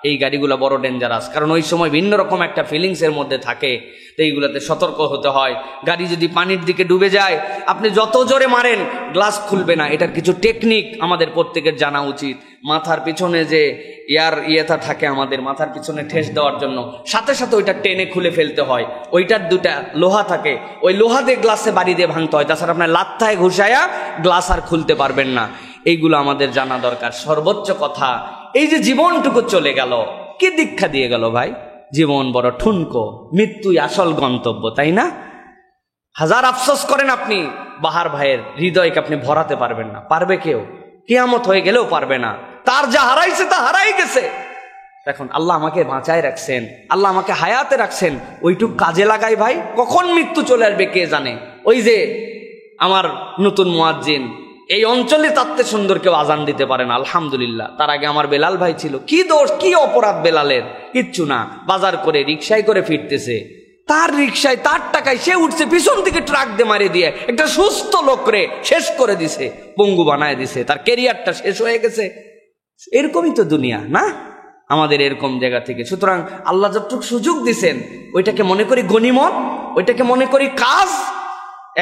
এই গাড়িগুলো বড় ডেঞ্জারাস, কারণ ওই সময় ভিন্ন রকম একটা ফিলিংসের মধ্যে থাকে। তো এইগুলোতে সতর্ক হতে হয়। গাড়ি যদি পানির দিকে ডুবে যায়, আপনি যত জোরে মারেন গ্লাস খুলবে না। এটার কিছু টেকনিক আমাদের প্রত্যেকের জানা উচিত। মাথার পিছনে যে ইয়েটা থাকে, আমাদের মাথার পিছনে ঠেস দেওয়ার জন্য, সাথে সাথে ওইটা টেনে খুলে ফেলতে হয়। ওইটার 2টা লোহা থাকে, ওই লোহা দিয়ে গ্লাসে বাড়ি দিয়ে ভাঙতে হয়। তাছাড়া আপনার লাত্থায় ঘুষায়া গ্লাস আর খুলতে পারবেন না। এইগুলো আমাদের জানা দরকার। সর্বোচ্চ কথা, এই যে জীবনটুকু চলে গেল, কি দীক্ষা দিয়ে গেল ভাই? জীবন বড় ঠুনকো, মৃত্যুই আসল গন্তব্য, তাই না? হাজার আফসোস করেন আপনি, বাহার ভাইয়ের হৃদয়কে আপনি ভরাতে পারবেন না। পারবে কেউ? কিয়ামত হয়ে গেলেও পারবে না। তার যা হারাইছে তা হারাই গেছে। এখন আল্লাহ আমাকে বাঁচায় রাখছেন, আল্লাহ আমাকে হায়াতে রাখছেন, ওইটুক কাজে লাগাই ভাই। কখন মৃত্যু চলে আসবে কে জানে। ওই যে আমার নতুন মুয়াজ্জিন, এই অঞ্চলে তাতে সুন্দর কেউ আজান দিতে পারে না, আলহামদুলিল্লাহ। তার আগে আমার বেলাল ভাই ছিল। কি দোষ, কি অপরাধ বেলালের? কিচ্ছু না। বাজার করে রিক্সায় করে ফিরতেছে, তার রিক্সায় তার টাকায় সে উঠছে, পিছন থেকে ট্রাক দিয়ে মারিয়ে দিয়ে একটা সুস্থ লোকরে শেষ করে দিছে, পঙ্গু বানায় দিছে, তার ক্যারিয়ারটা শেষ হয়ে গেছে। এরকমই তো দুনিয়া না? আমাদের এরকম জায়গা থেকে, সুতরাং আল্লাহ যতটুকু সুযোগ দিছেন ওইটাকে মনে করি গনিমত, ওইটাকে মনে করি কাজ।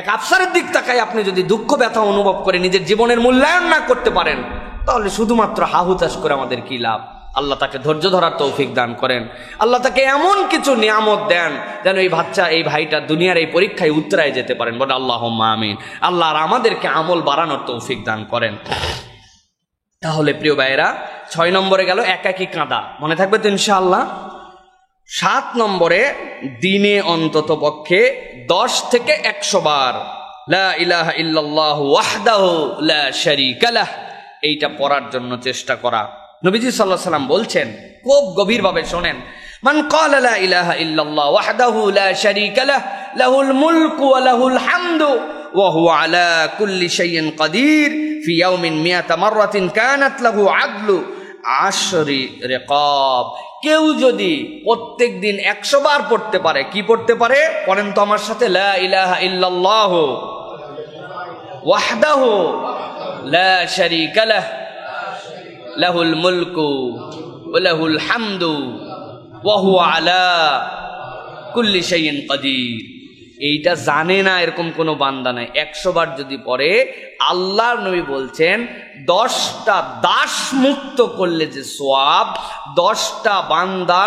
এক আফসারের দিক তাকায় আপনি যদি দুঃখ ব্যথা অনুভব করে নিজের জীবনের মূল্যায়ন না করতে পারেন, তাহলে শুধুমাত্র হাহুতাশ করে আমাদের কি লাভ? আল্লাহ তাকে ধৈর্য ধরার তৌফিক দান করেন। আল্লাহ তাকে এমন কিছু নিয়ামত দেন যেন এই এই ভাইটা দুনিয়ার এই পরীক্ষায় উত্তরায় যেতে পারেন। বলে আল্লাহুম্মা আমিন। আল্লাহ আর আমাদেরকে আমল বাড়ানোর তৌফিক দান করেন। তাহলে প্রিয় ভাইয়েরা, 6 নম্বরে গেল একাকী কাঁদা, মনে থাকবে তো ইনশাআল্লাহ। 7 নম্বরে দিনে অন্তত পক্ষে 10 থেকে 100 বার লা ইলাহা ইল্লাল্লাহু ওয়াহদাহু লা শারীকা লাহ, এইটা পড়ার জন্য চেষ্টা করা। নবীজি সাল্লাল্লাহু আলাইহি ওয়াসাল্লাম বলছেন, খুব গভীরভাবে শোনেন, মান ক্বালা লা ইলাহা ইল্লাল্লাহ ওয়াহদাহু লা শারীকা লাহ লাহুল মুলকু ওয়া লাহুল হামদু ওয়া হুয়া আলা কুল্লি শাইইন কাদির ফি ইয়াউমিন মিয়াতা মাররাতিন কানাত লাহু আদলু 10 রিকাব। কেউ যদি প্রত্যেক দিন 100 বার পড়তে পারে, কি পড়তে পারে পড়েন তো আমার সাথে, লা ইলাহা ইল্লাল্লাহ ওয়াহদাহু লা শারীকা লাহ লাহুল মুলকু ওয়া লাহুল হামদু ওয়া হুয়া আলা কুল্লি শাইইন কাদির। এইটা জানে না এরকম কোনো বান্দা নাই। 100 বার যদি পড়ে, আল্লাহর নবী বলছেন 10টা দাস মুক্ত করলে যে সওয়াব, 10টা বান্দা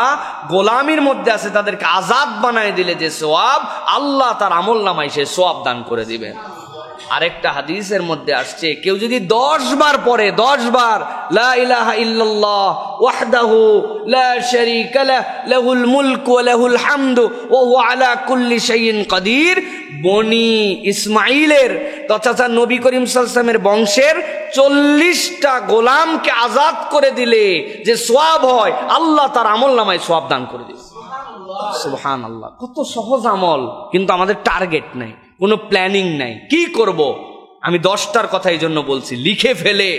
গোলামির মধ্যে আছে তাদেরকে আজাদ বানায় দিলে যে সওয়াব, আল্লাহ তার আমলনামায় সে সওয়াব দান করে দিবেন। আরেকটা হাদিসের মধ্যে আসছে, কেউ যদি 10 বার পড়ে, 10 বার লা ইলাহা ইল্লাল্লাহ ওয়াহদাহু লা শারীকা লাহ লাহুল মুলকু ওয়া লাহুল হামদু ওয়া হুয়া আলা কুল্লি শাইইন কাদির, বনি ইসমাইলের তথা নবী করিম সাল্লাল্লাহু আলাইহি ওয়াসাল্লামের বংশের 40টা গোলামকে আজাদ করে দিলে যে সওয়াব হয়, আল্লাহ তার আমলনামায় সওয়াব দান করে দিবেন। সুবহানাল্লাহ, কত সহজ আমল, কিন্তু আমাদের টার্গেট নাই, কোনো প্ল্যানিং নাই। কি করব? আমি 10টার কথা এই জন্য বলছি, লিখে ফেলে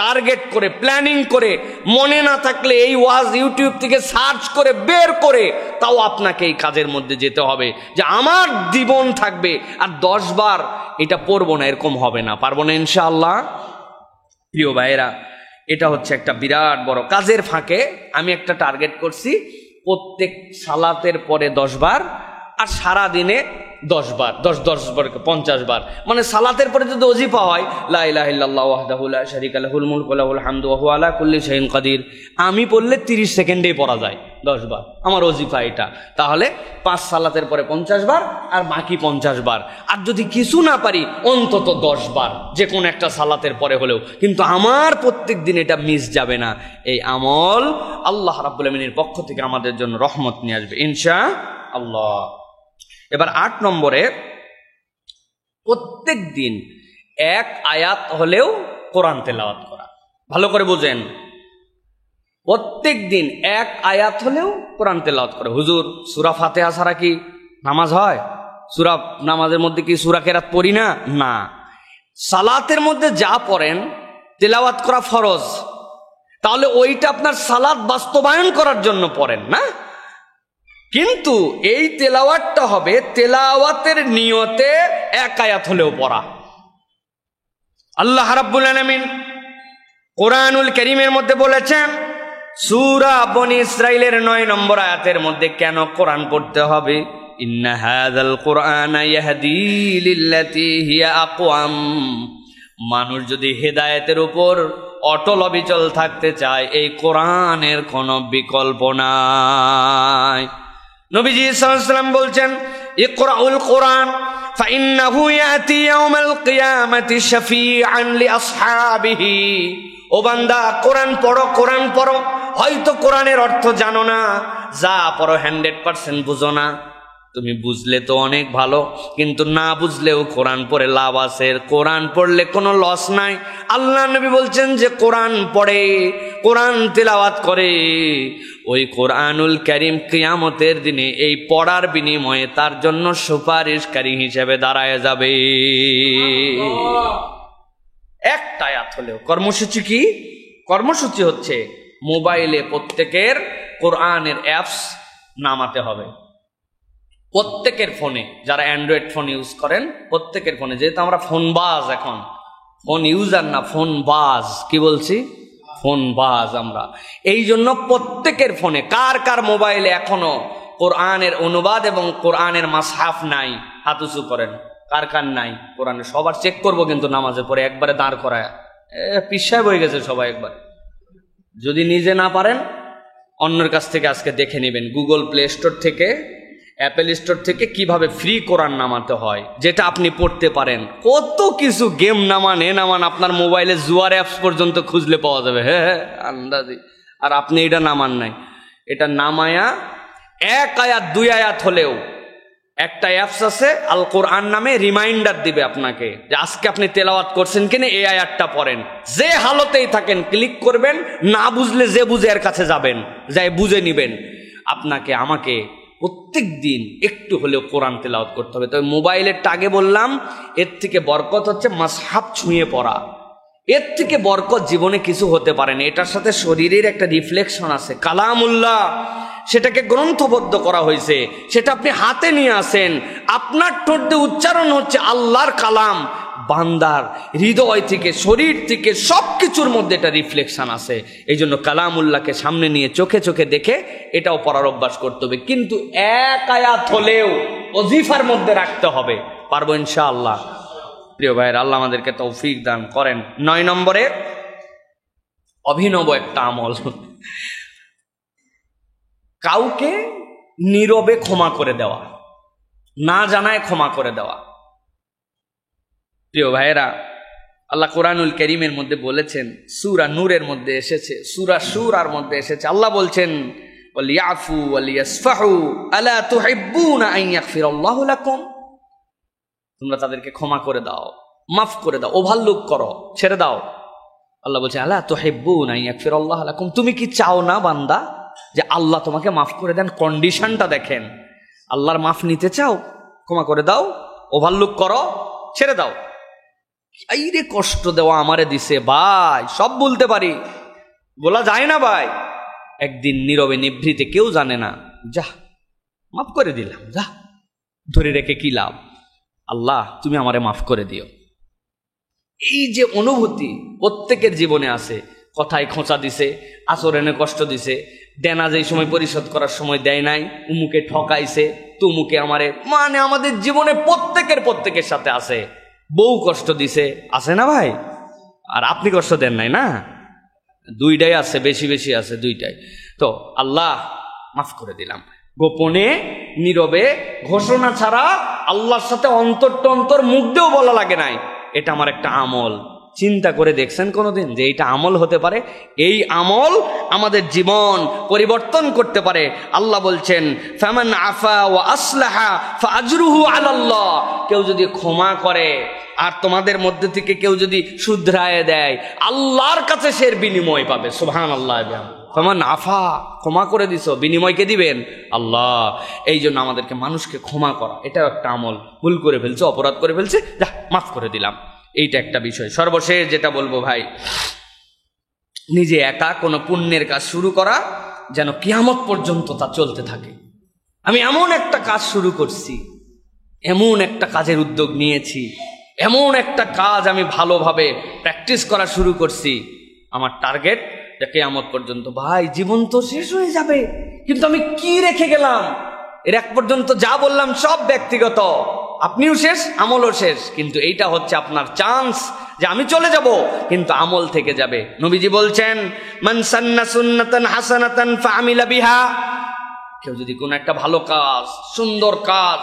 টার্গেট করে প্ল্যানিং করে, মনে না থাকলে এই ওয়াজ ইউটিউব থেকে সার্চ করে বের করে তাও আপনাকে এই কাজের মধ্যে যেতে হবে, যে আমার জীবন থাকবে আর 10 বার এটা পড়বো না, এরকম হবে না, পারবো না ইনশাআল্লাহ। প্রিয় ভাইয়েরা, এটা হচ্ছে একটা বিরাট বড় কাজের ফাঁকে আমি একটা টার্গেট করছি, প্রত্যেক সালাতের পরে 10 বার, আর সারা দিনে 10 বার, 10 বার 50 বার, মানে সালাতের পরে যদি ওজিফা হয় লা ইলাহা ইল্লাল্লাহু ওয়াহদাহু লা শারীকা লাহুল মুলকু ওয়া লাহুল হামদু ওয়া হুয়া আলা কুল্লি শাইইন কাদির, আমি পড়লে 30 সেকেন্ডেই পড়া যায় 10 বার, আমার ওজিফা এটা। তাহলে 5 সালাতের পরে 50 বার আর বাকি 50 বার, আর যদি কিছু না পারি অন্তত 10 বার, যে কোনো একটা সালাতের পরে হলেও, কিন্তু আমার প্রত্যেক দিন এটা মিস যাবে না। এই আমল আল্লাহ রাব্বুল আমিনের পক্ষ থেকে আমাদের জন্য রহমত নিয়ে আসবে ইনশাআল্লাহ। এবার 8 নম্বরে, প্রত্যেক দিন 1 আয়াত হলেও কোরআন তেলাওয়াত করা। ভালো করে বুঝেন, প্রত্যেক দিন 1 আয়াত হলেও কোরআন তেলাওয়াত করে। হুজুর, সূরা ফাতিহা ছাড়া কি নামাজ হয়? নামাজের মধ্যে কি সূরা কেরাত পড়ি না? না, সালাতের মধ্যে যা পড়েন তেলাওয়াত করা ফরজ, তাহলে ওইটা আপনার সালাত বাস্তবায়ন করার জন্য পড়েন না, কিন্তু এই তেলাওয়াতটা হবে তেলাওয়াতের নিয়তে 1 আয়াত হলেও পড়া। আল্লাহ রাব্বুল আলামিন কোরআনুল কারীমের মধ্যে বলেছেন, সূরা বনী ইসরাঈলের 9 নম্বর আয়াতের মধ্যে কেন কোরআন পড়তে হবে? ইন্না হাযাল কুরআনা ইয়াহদি লিল্লাতী হিয়া আকওয়াম। মানুষ যদি হেদায়েতের উপর অটল অবিচল থাকতে চায়, এই কোরআনের কোনো বিকল্প নাই। নবীজি সাল্লাল্লাহু আলাইহি ওয়াসাল্লাম বলছেন, ইকরাউল কোরআন ফাইন্নাহু ইয়াতি ইয়াউমাল কিয়ামাতি শাফিআন লিআসহাবিহি। ও বান্দা, কোরআন পড়ো, কোরআন পড়ো। হয়তো কোরআনের অর্থ জানো না, যা পড়ো 100% বুঝো না, তুমি বুঝলে তো অনেক ভালো, কিন্তু না বুঝলেও কোরআন পড়ে লাভ আছে, কোরআন পড়লে কোনো লস নাই। আল্লাহ নবী বলছেন যে কোরআন পড়ে, কোরআন তেলাওয়াত করে, ওই কোরআনুল কারীম কিয়ামতের দিনে এই পড়ার বিনিময়ে তার জন্য সুপারিশকারী হিসেবে দাঁড়ায় যাবে। একটা আয়াত হলেও। কর্মসূচি কি? কর্মসূচি হচ্ছে মোবাইলে প্রত্যেকের কোরআনের অ্যাপস নামাতে হবে। প্রত্যেকের ফোনে, যারা অ্যান্ড্রয়েড ফোন ইউজ করেন প্রত্যেকের ফোনে, যেহেতু আমরা ফোনবাজ, এখন ফোন ইউজার না ফোনবাজ, কি বলছি? ফোনবাজ আমরা। এই জন্য প্রত্যেকের ফোনে, কার কার মোবাইলে এখনো কোরআনের অনুবাদ এবং কোরআনের মাসহাফ নাই, হাত উঁচু করেন। কার কার নাই কোরআনে? সবার চেক করবো কিন্তু নামাজের পরে একবারে দাঁড় করায়, পিছায় বয়ে গেছে সবাই একবার। যদি নিজে না পারেন অন্যের কাছ থেকে আজকে দেখে নেবেন, গুগল প্লে স্টোর থেকে, অ্যাপেল স্টোর থেকে কিভাবে ফ্রি কোরআন নামাতে হয়, যেটা আপনি পড়তে পারেন। কত কিছু গেম নামান, নামান, আপনার মোবাইলে জুয়ার অ্যাপস পর্যন্ত খুঁজলে পাওয়া যাবে। হ্যাঁ, আন্দাজি। আর আপনি এটা নামান নাই, এটা নামায়া 1 আয়াত 2 আয়াত হলেও, একটা অ্যাপস আছে আল কোরআন নামে, রিমাইন্ডার দিবে আপনাকে যে আজকে আপনি তেলাওয়াত করছেন কিনা, এই আয়াতটা পড়েন। যে হালতেই থাকেন ক্লিক করবেন, না বুঝলে যে বুঝে এর কাছে যাবেন, যাই বুঝে নিবেন। আপনাকে আমাকে প্রত্যেক দিন একটু হলেও কোরআন তেলাওয়াত করতে হবে। তবে মোবাইলের টাগে বললাম, এর থেকে বরকত হচ্ছে মাসহাফ ছুঁয়ে পড়া, এর থেকে বরকত জীবনে কিছু হতে পারে না। এটার সাথে শরীরের একটা রিফ্লেকশন আছে, কালামুল্লাহ, সেটাকে গ্রন্থবদ্ধ করা হয়েছে, সেটা আপনি হাতে নিয়ে আসেন, আপনার ঠোঁট দিয়ে উচ্চারণ হচ্ছে আল্লাহর কালাম, বান্দার হৃদয় থেকে, শরীর থেকে, সব কিছুর মধ্যে এটা রিফ্লেকশন আছে। এই জন্য কালামুল্লাহকে সামনে নিয়ে চোখে চোখে দেখে এটাও পড়ার অভ্যাস করতে হবে, কিন্তু 1 আয়াত হলেও ওজিফার মধ্যে রাখতে হবে। পারবো ইনশাআল্লাহ? প্রিয় ভাইয়ের, আল্লাহ আমাদেরকে তৌফিক দান করেন। 9 নম্বরে, অভিনব একটা আমল, কাউকে নীরবে ক্ষমা করে দেওয়া, না জানায় ক্ষমা করে দেওয়া। প্রিয় ভাইয়েরা, আল্লাহ কোরআনুল কারীমের মধ্যে বলেছেন, সূরা নূরের মধ্যে এসেছে, সূরা শুরার মধ্যে এসেছে, আল্লাহ বলছেন ওয়ালিয়াফু ওয়ালিয়াসফাহু আলা তুহিব্বুনা আন ইয়াগফিরাল্লাহু লাকুম। তোমরা তাদেরকে ক্ষমা করে দাও, মাফ করে দাও, ওভারলুক করো, ছেড়ে দাও। আল্লাহ বলছে আলা তুহিব্বুনা আন ইয়াগফিরাল্লাহু লাকুম, তুমি কি চাও না বান্দা যে আল্লাহ তোমাকে মাফ করে দেন, কন্ডিশনটা দেখেন। আল্লাহর মাফ নিতে চাও, ক্ষমা করে দাও, ওভারলুক করো, ছেড়ে দাও। এই রে কষ্ট দেওয়া আমারে দিছে ভাই, সব বলতে পারি, বলা যায় না ভাই। একদিন নীরবে নিভৃতে, কেউ জানে না, যা মাফ করে দিলাম, যা ধরে রেখে কি লাভ, আল্লাহ তুমি আমারে মাফ করে দিও। এই যে অনুভূতি প্রত্যেকের জীবনে আছে। কথায় খোঁচা দিছে, আচরণে কষ্ট দিছে, দেনা যেই সময় পরিশোধ করার সময় দেয় নাই, উমুকে ঠকাইছে, তুমুকে আমারে, মানে আমাদের জীবনে প্রত্যেকের সাথে আছে। বউ কষ্ট দিছে, আছে না ভাই? আর আপনি কষ্ট দেন নাই না? দুইটাই আছে, বেশি বেশি আছে দুইটাই। তো আল্লাহ মাফ করে দিলাম। গোপনে নীরবে ঘোষণা ছাড়া আল্লাহর সাথে অন্তর টন্তর মুখ দিয়েও বলা লাগে নাই, এটা আমার একটা আমল। চিন্তা করে দেখছেন কোনোদিন যে এইটা আমল হতে পারে? এই আমল আমাদের জীবন পরিবর্তন করতে পারে। আল্লাহ বলছেন, ফামান আফা ওয়া আসলাহা ফাআজরুহু আলাল্লাহ। কেউ যদি ক্ষমা করে আর তোমাদের মধ্যে থেকে কেউ যদি শুধরায় দেয়, আল্লাহর কাছে সে বিনিময় পাবে। সুবহানাল্লাহ। ফামান আফা, ক্ষমা করে দিছো, বিনিময়কে দিবেন আল্লাহ। এই জন্য আমাদেরকে মানুষকে ক্ষমা করা, এটাও একটা আমল। ভুল করে ফেলছে, অপরাধ করে ফেলছে, যা মাফ করে দিলাম, এইটা একটা বিষয়। সর্বশেষ যেটা বলবো ভাই, নিজে একা কোনো পুণ্যের কাজ শুরু করা যেন কিয়ামত পর্যন্ত তা চলতে থাকে। আমি এমন একটা কাজ শুরু করছি, এমন একটা কাজের উদ্যোগ নিয়েছি, এমন একটা কাজ আমি ভালোভাবে প্র্যাকটিস করা শুরু করছি, আমার টার্গেট যে কিয়ামত পর্যন্ত। ভাই জীবন তো শেষ হয়ে যাবে, কিন্তু আমি কি রেখে গেলাম? এর এক পর্যন্ত যা বললাম সব ব্যক্তিগত, আপনিও শেষ, আমলও শেষ, কিন্তু এইটা হচ্ছে আপনার চান্স যে আমি চলে যাব, কিন্তু আমল থেকে যাবে। নবীজি বলছেন, মান সান্না সুন্নাতান হাসানাতান ফাআমিলা বিহা। কেউ যদি কোনো একটা ভালো কাজ, সুন্দর কাজ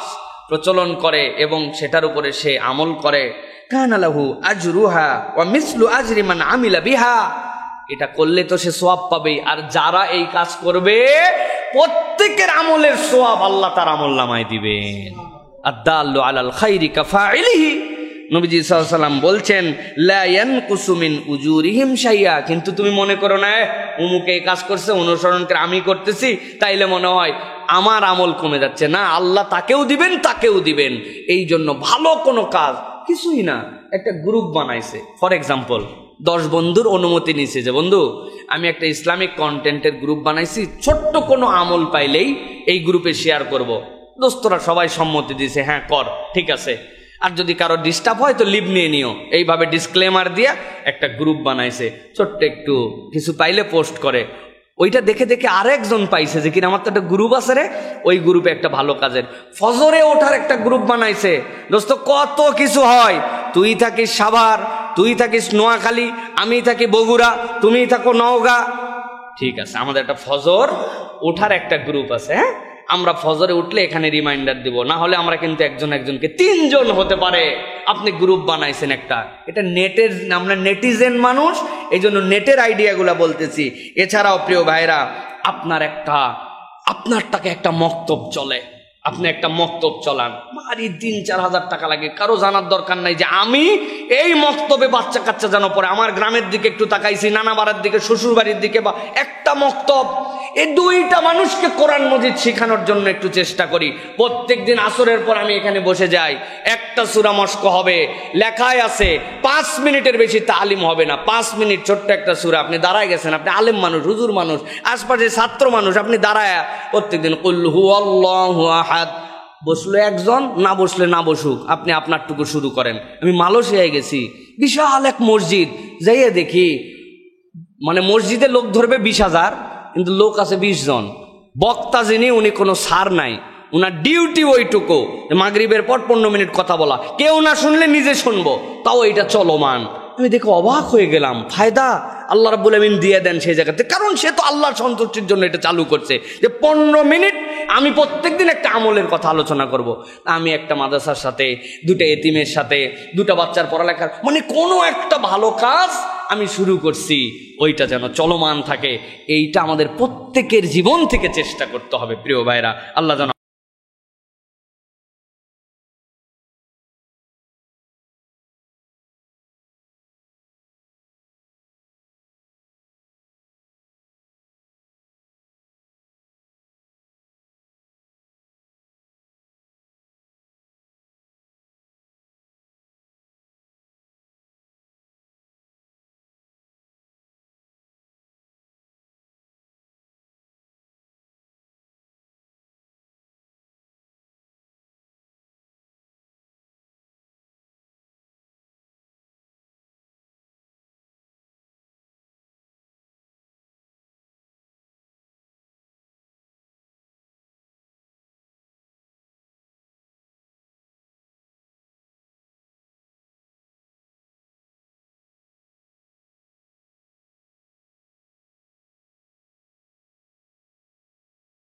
প্রচলন করে এবং সেটার উপরে সে আমল করে, কানা লাহু আজরুহা ওয়া মিসলু আজরি মান আমিলা বিহা। এটা করলে তো সে সওয়াব পাবে, আর যারা এই কাজ করবে প্রত্যেকের আমলের সওয়াব আল্লাহ তার আমলনামায় দিবেন। আদ-দাল্লু আলাল খাইরি কাফাইলিহি। নবীজি সাল্লাল্লাহু আলাইহি ওয়াসাল্লাম বলছেন, লা ইয়ানকুসু মিন উজুরিহিম শাইয়া। কিন্তু তুমি মনে করো না অমুক এই কাজ করছে, অনুসরণ করে আমি করতেছি, তাইলে মনে হয় আমার আমল কমে যাচ্ছে। না, আল্লাহ তাকেও দিবেন, তাকেও দিবেন। এই জন্য ভালো কোনো কাজ, কিছুই না, একটা গ্রুপ বানাইছে, ফর এক্সাম্পল 10 বন্ধুর অনুমতি নিছে যে বন্ধু আমি একটা ইসলামিক কন্টেন্টের গ্রুপ বানাইছি, ছোট্ট কোনো আমল পাইলেই এই গ্রুপে শেয়ার করব। দোস্তরা সবাই সম্মতি দিছে, হ্যাঁ কর, ঠিক আছে। আর যদি কারো ডিস্টার্ব হয় তো লিভ নিয়ে নিও, এইভাবে ডিসক্লেমার দিয়া একটা গ্রুপ বানাইছে। ছোট্ট একটু কিছু পাইলে পোস্ট করে, ওইটা দেখে দেখে আরেকজন পাইছে যে কিনা আমার তো একটা গ্রুপ আছে রে, ওই গ্রুপে একটা ভালো কাজের ফজরে ওঠার একটা গ্রুপ বানাইছে। দোস্ত কত কিছু হয়, তুই থাকিস সাভার, তুই থাকিস নোয়াখালী, আমি থাকি বগুড়া, তুমি থাকো নওগাঁ, ঠিক আছে, আমাদের একটা ফজর ওঠার একটা গ্রুপ আছে। হ্যাঁ, আমরা ফজরে উঠলে এখানে রিমাইন্ডার দিব, না হলে আমরা কিন্তু একজন একজনকে 3 জন হতে পারে। আপনি গ্রুপ বানাইছেন একটা, এটা নেটের, আমরা নেটিজেন মানুষ, এই জন্য নেটের আইডিয়াগুলা বলতেছি। এছাড়াও প্রিয় ভাইরা, আপনারটাকে একটা মক্তব চলে, আপনি একটা মক্তব চলান, মারি 3-4 হাজার টাকা লাগে, কারো জানার দরকার নাই যে আমি এই মক্তবে বাচ্চা কাচ্চা যেন পড়ে। আমার গ্রামের দিকে একটু তাকাইছি, নানা বাড়ির দিকে, শ্বশুর বাড়ির দিকে, বা একটা মক্তব, এই 2টা মানুষকে কোরআন মজিদ শেখানোর জন্য একটু চেষ্টা করি। প্রত্যেকদিন আসরের পর আমি এখানে বসে যাই, একটা সূরা মস্ক হবে, লেখায় আছে 5 মিনিটের বেশি তালিম হবে না, 5 মিনিট ছোট্ট একটা সূরা। আপনি দাঁড়ায় গেছেন, আপনি আলেম মানুষ, হুজুর মানুষ, আশপাশে ছাত্র মানুষ, আপনি দাঁড়ায় প্রত্যেকদিন কুল হুয়াল্লাহু আহাদ, বসলো একজন, না বসলে না বসুক, আপনি আপনারটুকু শুরু করেন। আমি মালয়েশিয়ায় গেছি, বিশাল এক মসজিদ, যাইয়ে দেখি মানে মসজিদে লোক ধরবে 20,000, কিন্তু লোক আছে 20 জন। বক্তা যিনি, উনি কোনো সার নাই, উনার ডিউটি ওইটুকু, মাগরিবের পর 15 মিনিট কথা বলা, কেউ না শুনলে নিজে শুনবো, তাও এটা চলমান। আমি দেখে অবাক হয়ে গেলাম, ফায়দা আল্লাহ রাব্বুল আমিন দিয়ে দেন সেই জায়গাতে, কারণ সে তো আল্লাহর সন্তুষ্টির জন্য এটা চালু করছে যে 15 মিনিট আমি প্রত্যেকদিন একটা আমলের কথা আলোচনা করব। আমি একটা মাদ্রাসার সাথে, 2টা এতিমের সাথে, 2টা বাচ্চার পড়ালেখার, মানে কোনো একটা ভালো কাজ আমি শুরু করছি, ওইটা যেন চলমান থাকে। এইটা আমাদের প্রত্যেকের জীবন থেকে চেষ্টা করতে হবে প্রিয় ভাইরা। আল্লাহ যেন